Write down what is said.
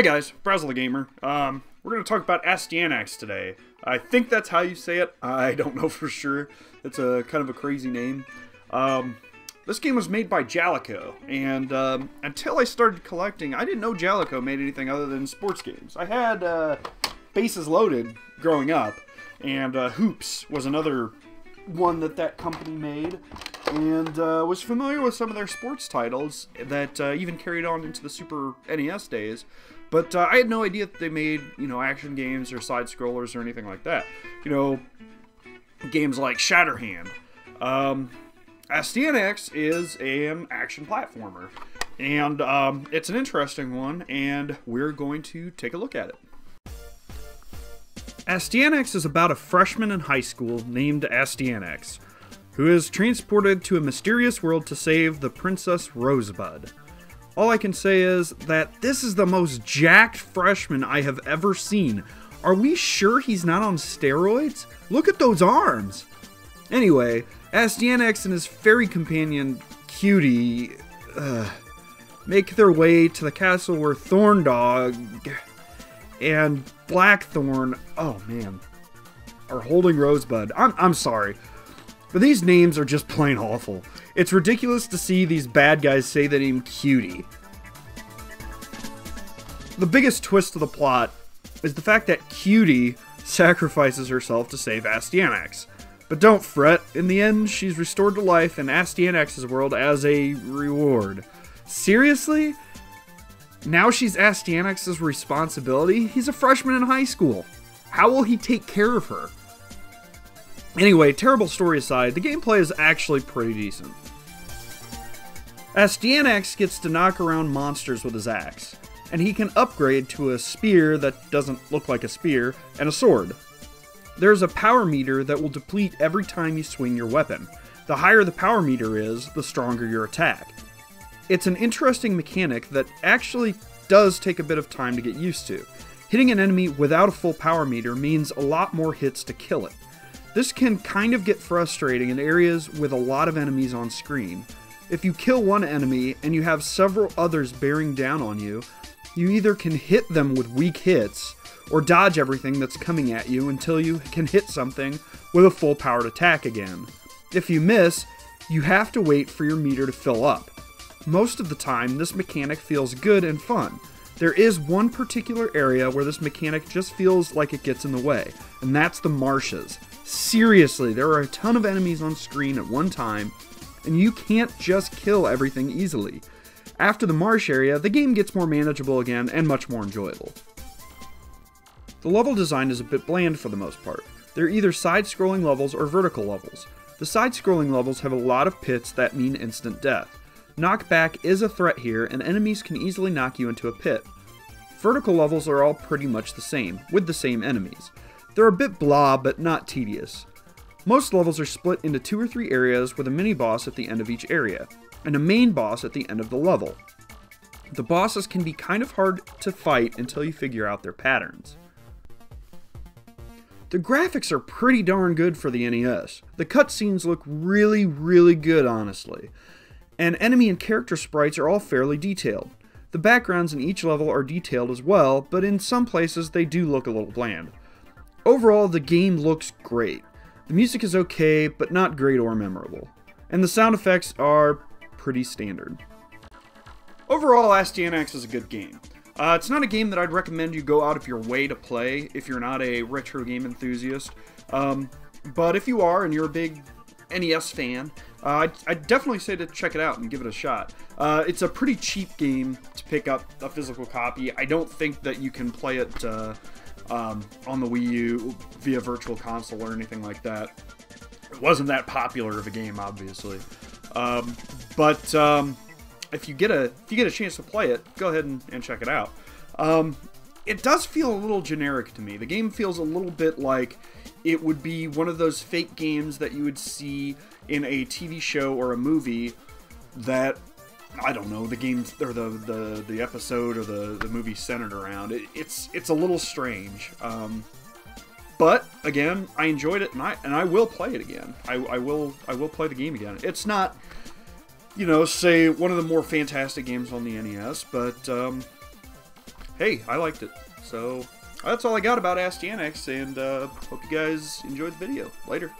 Hey guys, Brazzle the Gamer. We're going to talk about Astyanax today. I think that's how you say it. I don't know for sure. It's a kind of a crazy name. This game was made by Jalico, and until I started collecting, I didn't know Jalico made anything other than sports games. I had Bases Loaded growing up, and Hoops was another one that company made, and was familiar with some of their sports titles that even carried on into the Super NES days. But I had no idea that they made, action games or side-scrollers or anything like that. Games like Shatterhand. Astyanax is an action platformer, and it's an interesting one, and we're going to take a look at it. Astyanax is about a freshman in high school named Astyanax, who is transported to a mysterious world to save the Princess Rosebud. All I can say is that this is the most jacked freshman I have ever seen. Are we sure he's not on steroids? Look at those arms! Anyway, Astyanax and his fairy companion, Cutie, make their way to the castle where Thorndog and Blackthorn, oh man, are holding Rosebud. I'm sorry, but these names are just plain awful. It's ridiculous to see these bad guys say the name Cutie. The biggest twist of the plot is the fact that Cutie sacrifices herself to save Astyanax. But don't fret, in the end, she's restored to life in Astyanax's world as a reward. Seriously? Now she's Astyanax's responsibility? He's a freshman in high school. How will he take care of her? Anyway, terrible story aside, the gameplay is actually pretty decent. Astyanax gets to knock around monsters with his axe, and he can upgrade to a spear that doesn't look like a spear, and a sword. There's a power meter that will deplete every time you swing your weapon. The higher the power meter is, the stronger your attack. It's an interesting mechanic that actually does take a bit of time to get used to. Hitting an enemy without a full power meter means a lot more hits to kill it. This can kind of get frustrating in areas with a lot of enemies on screen. If you kill one enemy and you have several others bearing down on you, you either can hit them with weak hits, or dodge everything that's coming at you until you can hit something with a full powered attack again. If you miss, you have to wait for your meter to fill up. Most of the time, this mechanic feels good and fun. There is one particular area where this mechanic just feels like it gets in the way, and that's the marshes. Seriously, there are a ton of enemies on screen at one time, and you can't just kill everything easily. After the marsh area, the game gets more manageable again and much more enjoyable. The level design is a bit bland for the most part. They're either side-scrolling levels or vertical levels. The side-scrolling levels have a lot of pits that mean instant death. Knockback is a threat here, and enemies can easily knock you into a pit. Vertical levels are all pretty much the same, with the same enemies. They're a bit blah, but not tedious. Most levels are split into 2 or 3 areas with a mini-boss at the end of each area, and a main boss at the end of the level. The bosses can be kind of hard to fight until you figure out their patterns. The graphics are pretty darn good for the NES. The cutscenes look really, really good, honestly. And enemy and character sprites are all fairly detailed. The backgrounds in each level are detailed as well, but in some places they do look a little bland. Overall, the game looks great. The music is okay, but not great or memorable. And the sound effects are pretty standard. Overall, Astyanax is a good game. It's not a game that I'd recommend you go out of your way to play if you're not a retro game enthusiast. But if you are and you're a big NES fan, I'd definitely say to check it out and give it a shot. It's a pretty cheap game to pick up a physical copy. I don't think that you can play it on the Wii U via Virtual Console or anything like that. It wasn't that popular of a game, obviously. But if you get a chance to play it, go ahead and check it out. It does feel a little generic to me. The game feels a little bit like it would be one of those fake games that you would see in a TV show or a movie that, I don't know, the game or the episode or the movie centered around. It's a little strange. But again, I enjoyed it, and I will play it again. I will play the game again. It's not, say one of the more fantastic games on the NES, but hey, I liked it. So that's all I got about Astyanax, and hope you guys enjoyed the video. Later.